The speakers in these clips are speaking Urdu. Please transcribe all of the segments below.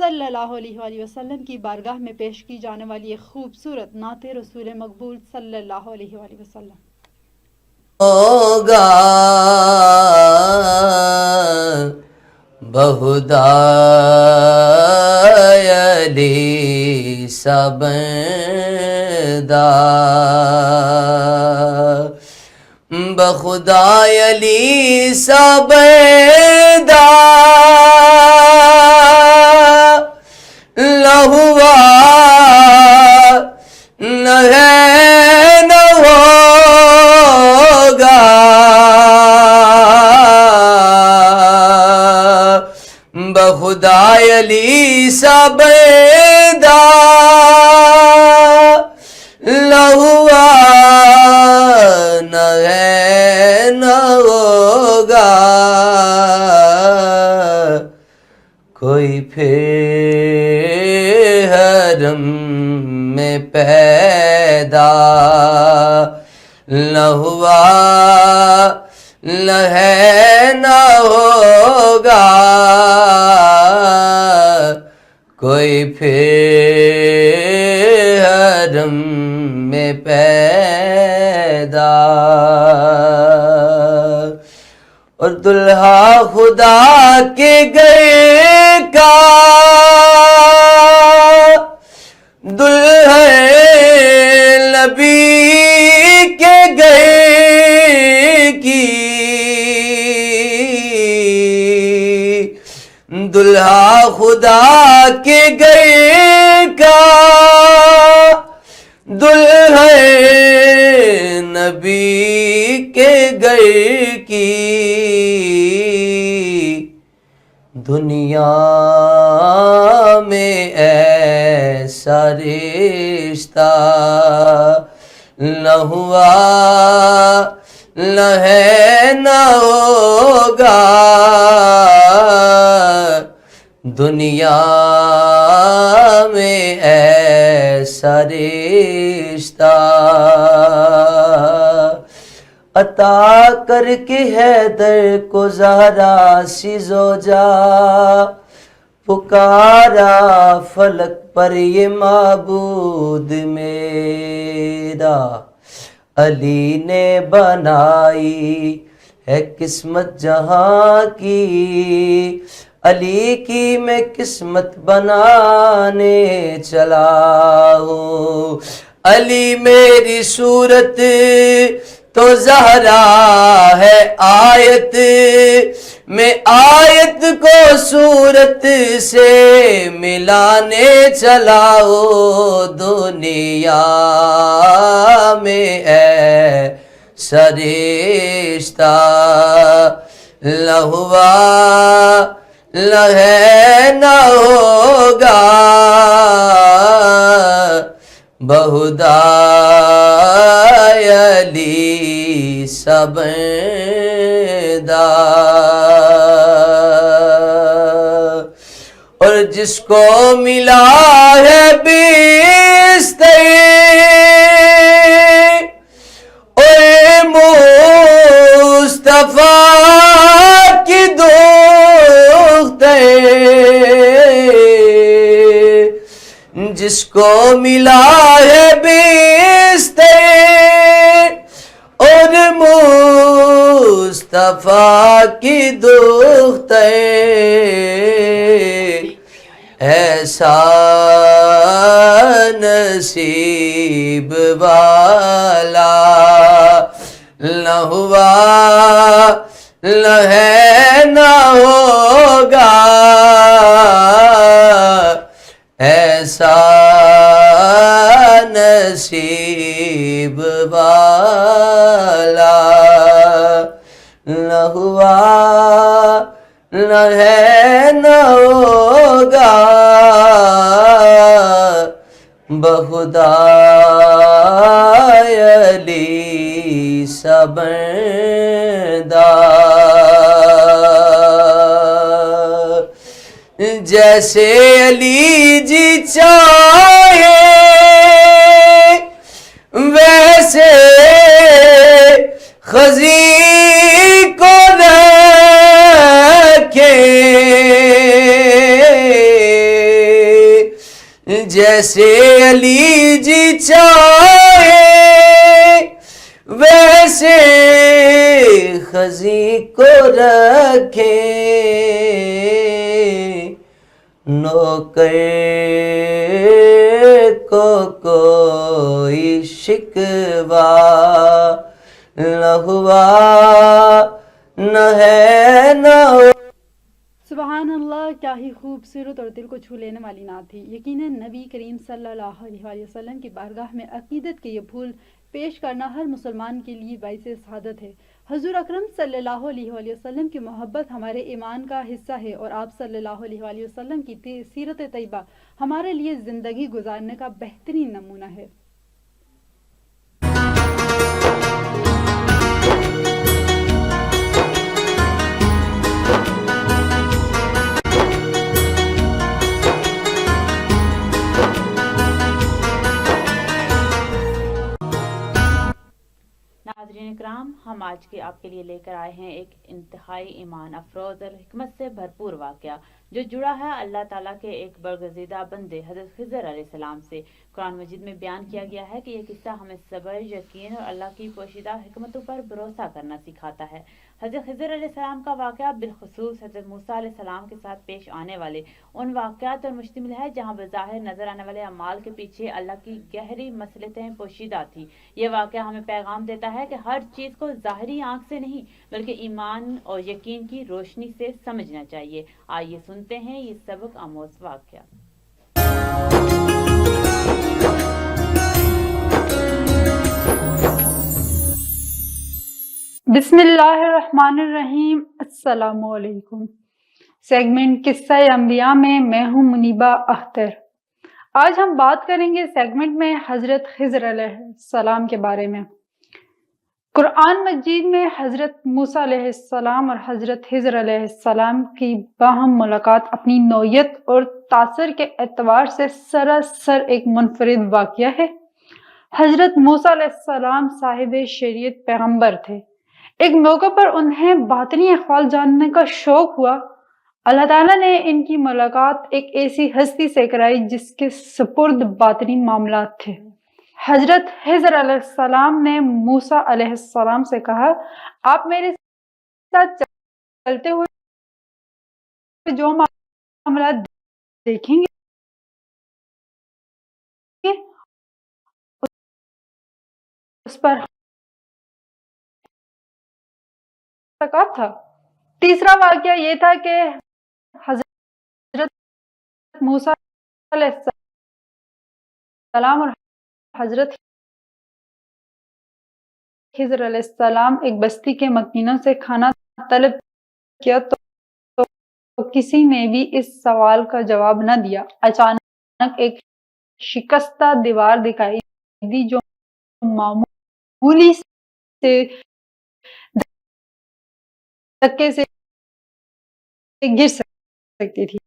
صلی اللہ علیہ وآلہ وسلم کی بارگاہ میں پیش کی جانے والی ایک خوبصورت نعت رسول مقبول صلی اللہ علیہ وآلہ وسلم. ہوگا بہدا علی سبدا بخدا علی سبدا لہوا نہ ہے نہ ہوگا بخدا علی سبدا لہوا نہ ہے نہ ہوگا کوئی پھر حرم میں پیدا نہ ہوا نہ ہے نہ ہوگا کوئی پھر حرم میں پیدا اور دلہا خدا کے گئے کا دلہن نبی کے گئے کی دلہا خدا کے گئے کا دلہن نبی کے گئے کی دنیا میں ایسا رشتہ نہ ہوا نہ ہے نہ ہوگا دنیا میں ایسا رشتہ عطا کر کے حیدر کو زہرا سی زوجہ پکارا فلک پر یہ معبود میرا علی نے بنائی ہے قسمت جہاں کی علی کی میں قسمت بنانے چلا ہوں علی میری صورت تو زہرا ہے آیت میں آیت کو صورت سے ملانے چلا ہوں دنیا میں ایسا رشتہ نہ ہوا نہ ہے نہ ہوگا بہدا علی سبدا اور جس کو ملا ہے بیستے اور مصطفیٰ کی دختیں جس کو ملا ہے بیستے اور مصطفیٰ کی دختیں ایسا نصیب والا نہ ہوا نہ ہے نہ ہوگا ایسا نصیب والا نہ ہوا نہ ہے نہ ہوگا بخدا علی سبدا جیسے علی جی چاہے ویسے خزی کو رکھے جیسے علی جی چاہے ویسے خزی کو رکھے نوکر کو کوئی شکوہ نہ ہوا نہ ہے نہ ہو. سبحان اللہ، کیا ہی خوبصورت اور دل کو چھو لینے والی نعت تھی. یقیناً نبی کریم صلی اللہ علیہ وآلہ وسلم کی بارگاہ میں عقیدت کے یہ پھول پیش کرنا ہر مسلمان کے لیے باعث سعادت ہے. حضور اکرم صلی اللہ علیہ وآلہ وسلم کی محبت ہمارے ایمان کا حصہ ہے، اور آپ صلی اللہ علیہ وآلہ وسلم کی سیرت طیبہ ہمارے لیے زندگی گزارنے کا بہترین نمونہ ہے. ناظرین اکرام، ہم آج کے آپ کے لیے لے کر آئے ہیں ایک انتہائی ایمان افروز اور حکمت سے بھرپور واقعہ جو جڑا ہے اللہ تعالیٰ کے ایک برگزیدہ بندے حضرت خضر علیہ السلام سے. قرآن مجید میں بیان کیا گیا ہے کہ یہ قصہ ہمیں صبر، یقین اور اللہ کی پوشیدہ حکمتوں پر بھروسہ کرنا سکھاتا ہے. حضرت خضر علیہ السلام کا واقعہ بالخصوص حضرت موسیٰ علیہ السلام کے ساتھ پیش آنے والے ان واقعات پر مشتمل ہے جہاں بظاہر نظر آنے والے اعمال کے پیچھے اللہ کی گہری مصلحتیں پوشیدہ تھیں. یہ واقعہ ہمیں پیغام دیتا ہے کہ ہر چیز کو ظاہری آنکھ سے نہیں بلکہ ایمان اور یقین کی روشنی سے سمجھنا چاہیے. آئیے سنتے ہیں یہ سبق آموز واقعہ. بسم اللہ الرحمن الرحیم. السلام علیکم. سیگمنٹ قصہ انبیاء میں ہوں منیبہ اختر. آج ہم بات کریں گے سیگمنٹ میں حضرت خضر علیہ السلام کے بارے میں. قرآن مجید میں حضرت موسیٰ علیہ السلام اور حضرت خضر علیہ السلام کی باہم ملاقات اپنی نوعیت اور تاثر کے اعتبار سے سراسر ایک منفرد واقعہ ہے. حضرت موسیٰ علیہ السلام صاحب شریعت پیغمبر تھے. ایک موقع پر انہیں باطنی احوال جاننے کا شوق ہوا. اللہ تعالیٰ نے ان کی ملاقات ایک ایسی ہستی سے کرائی جس کے سپرد باطنی معاملات تھے. حضرت خضر علیہ السلام نے موسیٰ علیہ السلام سے کہا، آپ میرے ساتھ چلتے ہوئے جو معاملات دیکھیں گے اس پر تھا. تیسرا واقعہ یہ تھا کہ حضرت موسیٰ علیہ السلام اور حضرت خضر علیہ السلام ایک بستی کے مکینوں سے کھانا طلب کیا تو کسی نے بھی اس سوال کا جواب نہ دیا. اچانک ایک شکستہ دیوار دکھائی دی جو معمولی سے دھکے سے گر سکتی تھی.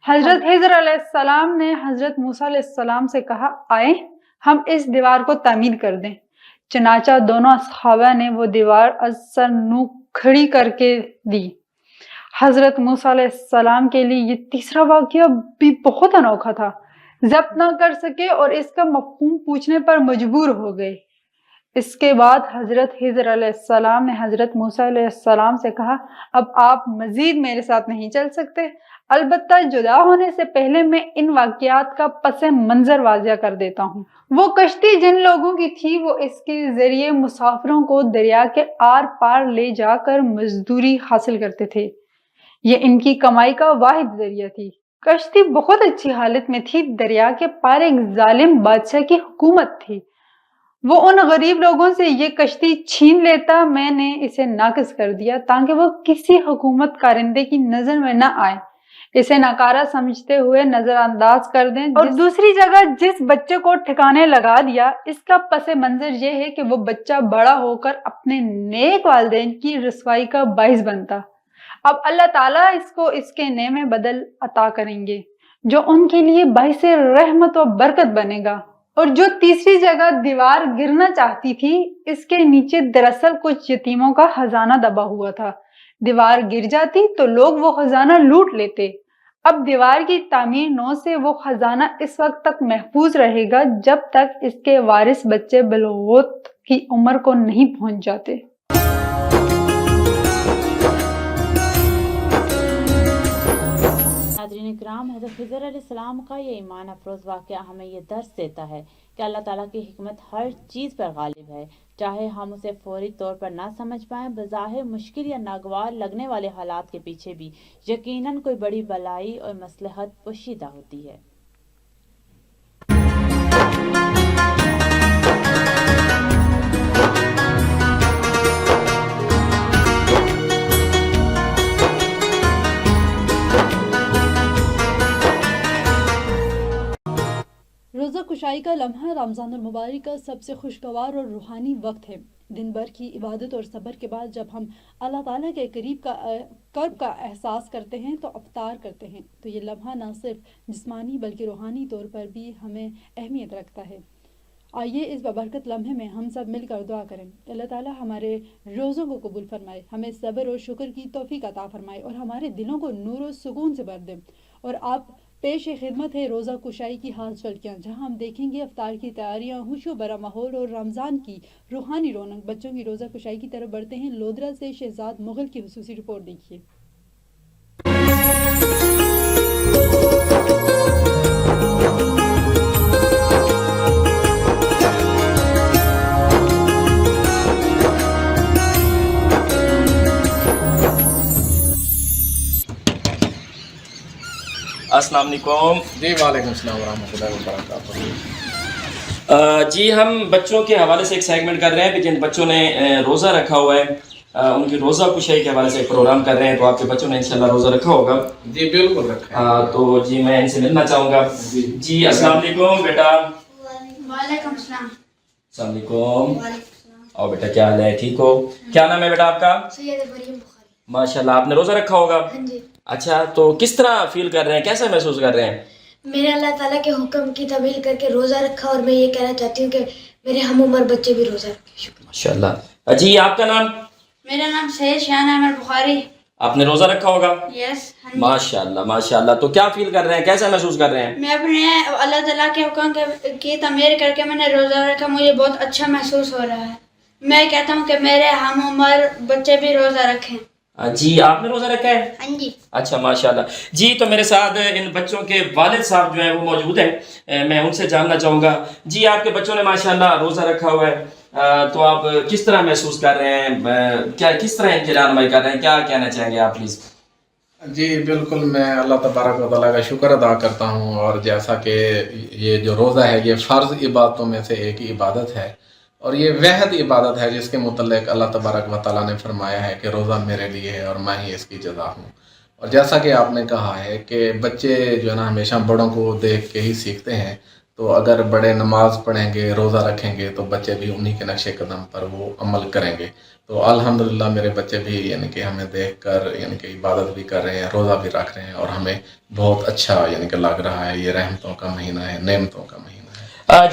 حضرت خضر علیہ السلام نے حضرت موسیٰ علیہ السلام سے کہا، آئے ہم اس دیوار کو تعمیر کر دیں. چنانچہ دونوں اصحابہ نے وہ دیوار از سر نو کھڑی کر کے دی. حضرت موسیٰ علیہ السلام کے لیے یہ تیسرا واقعہ بھی بہت انوکھا تھا. ضبط نہ کر سکے اور اس کا مفہوم پوچھنے پر مجبور ہو گئے. اس کے بعد حضرت خضر علیہ السلام نے حضرت موسیٰ علیہ السلام سے کہا، اب آپ مزید میرے ساتھ نہیں چل سکتے. البتہ جدا ہونے سے پہلے میں ان واقعات کا پس منظر واضح کر دیتا ہوں. وہ کشتی جن لوگوں کی تھی وہ اس کے ذریعے مسافروں کو دریا کے آر پار لے جا کر مزدوری حاصل کرتے تھے. یہ ان کی کمائی کا واحد ذریعہ تھی. کشتی بہت اچھی حالت میں تھی. دریا کے پار ایک ظالم بادشاہ کی حکومت تھی. وہ ان غریب لوگوں سے یہ کشتی چھین لیتا. میں نے اسے ناقص کر دیا تاکہ وہ کسی حکومت کارندے کی نظر میں نہ آئے، اسے ناکارہ سمجھتے ہوئے نظر انداز کر دیں. اور دوسری جگہ جس بچے کو ٹھکانے لگا دیا، اس کا پس منظر یہ ہے کہ وہ بچہ بڑا ہو کر اپنے نیک والدین کی رسوائی کا باعث بنتا. اب اللہ تعالیٰ اس کو اس کے نعمے بدل عطا کریں گے جو ان کے لیے باعث رحمت و برکت بنے گا. اور جو تیسری جگہ دیوار گرنا چاہتی تھی، اس کے نیچے دراصل کچھ یتیموں کا خزانہ دبا ہوا تھا. دیوار گر جاتی تو لوگ وہ خزانہ لوٹ لیتے. اب دیوار کی تعمیر نو سے وہ خزانہ اس وقت تک محفوظ رہے گا جب تک اس کے وارث بچے بلوغت کی عمر کو نہیں پہنچ جاتے۔ ناظرین کرام، حضرت خضر علیہ السلام کا یہ ایمان افروز واقعہ ہمیں یہ درس دیتا ہے کہ اللہ تعالیٰ کی حکمت ہر چیز پر غالب ہے، چاہے ہم اسے فوری طور پر نہ سمجھ پائیں۔ بظاہر مشکل یا ناگوار لگنے والے حالات کے پیچھے بھی یقیناً کوئی بڑی بلائی اور مصلحت پوشیدہ ہوتی ہے۔ روزہ کشائی کا لمحہ رمضان المبارک کا سب سے خوشگوار اور روحانی وقت ہے۔ دن بھر کی عبادت اور صبر کے بعد جب ہم اللہ تعالیٰ کے قرب کا احساس کرتے ہیں تو افطار کرتے ہیں، تو یہ لمحہ نہ صرف جسمانی بلکہ روحانی طور پر بھی ہمیں اہمیت رکھتا ہے۔ آئیے اس بابرکت لمحے میں ہم سب مل کر دعا کریں، اللہ تعالیٰ ہمارے روزوں کو قبول فرمائے، ہمیں صبر اور شکر کی توفیق عطا فرمائے اور ہمارے دلوں کو نور و سکون سے بھر دے۔ اور آپ پیش خدمت ہے روزہ کشائی کی خاص جھلکیاں، جہاں ہم دیکھیں گے افطار کی تیاریاں، خوش و برا ماحول اور رمضان کی روحانی رونق۔ بچوں کی روزہ کشائی کی طرف بڑھتے ہیں۔ لودرا سے شہزاد مغل کی خصوصی رپورٹ دیکھیے۔ السلام علیکم۔ جی وعلیکم السلام ورحمۃ اللہ وبرکاتہ۔ جی ہم بچوں کے حوالے سے ایک سیگمنٹ کر رہے ہیں کہ جن بچوں نے روزہ رکھا ہوا ہے ان کی روزہ کشائی کے حوالے سے ایک پروگرام کر رہے ہیں، تو آپ کے بچوں نے انشاءاللہ روزہ رکھا ہوگا۔ جی بالکل رکھا ہے۔ تو جی میں ان سے ملنا چاہوں گا۔ جی السلام علیکم بیٹا۔ وعلیکم السلام۔ السلام علیکم۔ اور بیٹا کیا حال ہے، ٹھیک ہو؟ کیا نام ہے بیٹا آپ کا؟ سید مریم بخاری۔ ماشاءاللہ، آپ نے روزہ رکھا ہوگا؟ ہاں جی۔ اچھا، تو کس طرح فیل کر رہے ہیں، کیسا محسوس کر رہے ہیں؟ میں نے اللہ تعالیٰ کے حکم کی تعمیل کر کے روزہ رکھا اور میں یہ کہنا چاہتی ہوں کہ میرے ہم عمر بچے بھی روزہ رکھیں۔ شکریہ۔ ماشاءاللہ۔ جی آپ کا نام؟ میرا نام سید شاہان احمد بخاری۔ آپ نے روزہ رکھا ہوگا؟ یس۔ ماشاءاللہ ماشاءاللہ۔ تو کیا فیل کر رہے ہیں، کیسا محسوس کر رہے ہیں؟ میں اپنے اللہ تعالیٰ کے حکم کی تعمیر کر کے میں نے روزہ رکھا، مجھے بہت اچھا محسوس ہو رہا ہے۔ میں کہتا ہوں کہ میرے ہم عمر بچے بھی روزہ رکھیں۔ جی آپ نے روزہ رکھا ہے؟ ہاں جی۔ اچھا ماشاءاللہ۔ جی تو میرے ساتھ ان بچوں کے والد صاحب جو ہیں وہ موجود ہیں، میں ان سے جاننا چاہوں گا۔ جی آپ کے بچوں نے ماشاءاللہ روزہ رکھا ہوا ہے، تو آپ کس طرح محسوس کر رہے ہیں، کیا کس طرح ان کی رہنمائی کر رہے ہیں، کیا کہنا چاہیں گے آپ پلیز؟ جی بالکل، میں اللہ تبارک و تعالیٰ کا شکر ادا کرتا ہوں، اور جیسا کہ یہ جو روزہ ہے یہ فرض عبادتوں میں سے ایک عبادت ہے، اور یہ وحد عبادت ہے جس کے متعلق اللہ تبارک و تعالیٰ نے فرمایا ہے کہ روزہ میرے لیے ہے اور میں ہی اس کی جزا ہوں۔ اور جیسا کہ آپ نے کہا ہے کہ بچے جو ہے نا ہمیشہ بڑوں کو دیکھ کے ہی سیکھتے ہیں، تو اگر بڑے نماز پڑھیں گے، روزہ رکھیں گے، تو بچے بھی انہی کے نقش قدم پر وہ عمل کریں گے۔ تو الحمدللہ میرے بچے بھی یعنی کہ ہمیں دیکھ کر یعنی کہ عبادت بھی کر رہے ہیں، روزہ بھی رکھ رہے ہیں، اور ہمیں بہت اچھا یعنی کہ لگ رہا ہے۔ یہ رحمتوں کا مہینہ ہے، نعمتوں کا مہینہ ہے۔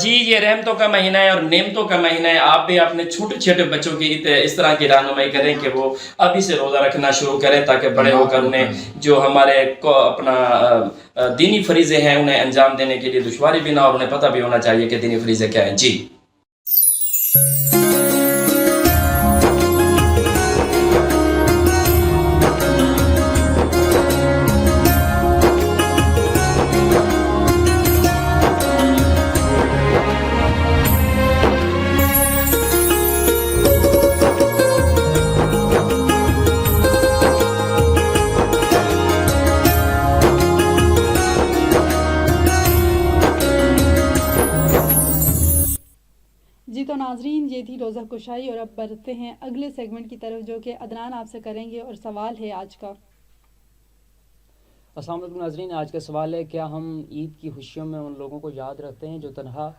جی یہ رحمتوں کا مہینہ ہے اور نعمتوں کا مہینہ ہے۔ آپ بھی اپنے چھوٹے چھوٹے بچوں کی اس طرح کی رہنمائی کریں کہ وہ ابھی سے روزہ رکھنا شروع کریں، تاکہ بڑے ہو کر انہیں جو ہمارے اپنا دینی فریضے ہیں انہیں انجام دینے کے لیے دشواری بھی نہ ہو، اور انہیں پتہ بھی ہونا چاہیے کہ دینی فریضے کیا ہیں۔ جی تو ناظرین یہ تھی روزہ کشائی، اور اب بڑھتے ہیں اگلے سیگمنٹ کی طرف جو کہ عدنان آپ سے کریں گے، اور سوال ہے آج کا۔ السلام علیکم ناظرین، آج کا سوال ہے کیا ہم عید کی خوشیوں میں ان لوگوں کو یاد رکھتے ہیں جو تنہا،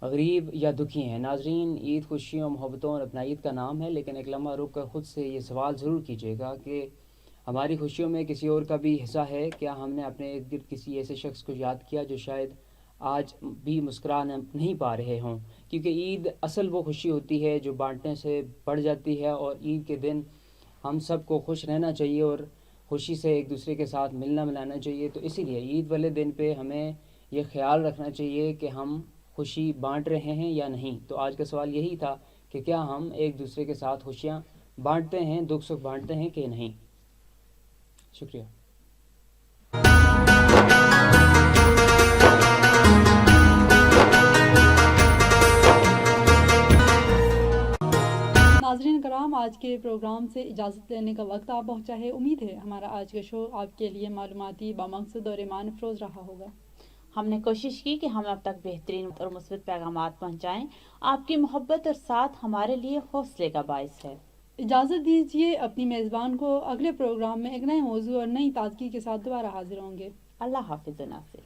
غریب یا دکھی ہیں؟ ناظرین، عید خوشیوں، محبتوں اور اپنا عید کا نام ہے، لیکن ایک لمحہ رک کر خود سے یہ سوال ضرور کیجیے گا کہ ہماری خوشیوں میں کسی اور کا بھی حصہ ہے؟ کیا ہم نے اپنے ارد گرد کسی ایسے شخص کو یاد کیا جو شاید آج بھی مسکرا نہیں پا رہے ہوں؟ کیونکہ عید اصل وہ خوشی ہوتی ہے جو بانٹنے سے بڑھ جاتی ہے، اور عید کے دن ہم سب کو خوش رہنا چاہیے اور خوشی سے ایک دوسرے کے ساتھ ملنا ملانا چاہیے. تو اسی لیے عید والے دن پہ ہمیں یہ خیال رکھنا چاہیے کہ ہم خوشی بانٹ رہے ہیں یا نہیں. تو آج کا سوال یہی تھا کہ کیا ہم ایک دوسرے کے ساتھ خوشیاں بانٹتے ہیں, دکھ سکھ بانٹتے ہیں کہ نہیں. شکریہ. ناظرین کرام, آج کے پروگرام سے اجازت لینے کا وقت آ پہنچا ہے. امید ہے ہمارا آج کا شو آپ کے لیے معلوماتی, بامقصد اور ایمان افروز رہا ہوگا. ہم نے کوشش کی کہ ہم اب تک بہترین اور مثبت پیغامات پہنچائیں. آپ کی محبت اور ساتھ ہمارے لیے حوصلے کا باعث ہے. اجازت دیجیے اپنی میزبان کو. اگلے پروگرام میں ایک نئے موضوع اور نئی تازگی کے ساتھ دوبارہ حاضر ہوں گے. اللہ حافظ ناصر.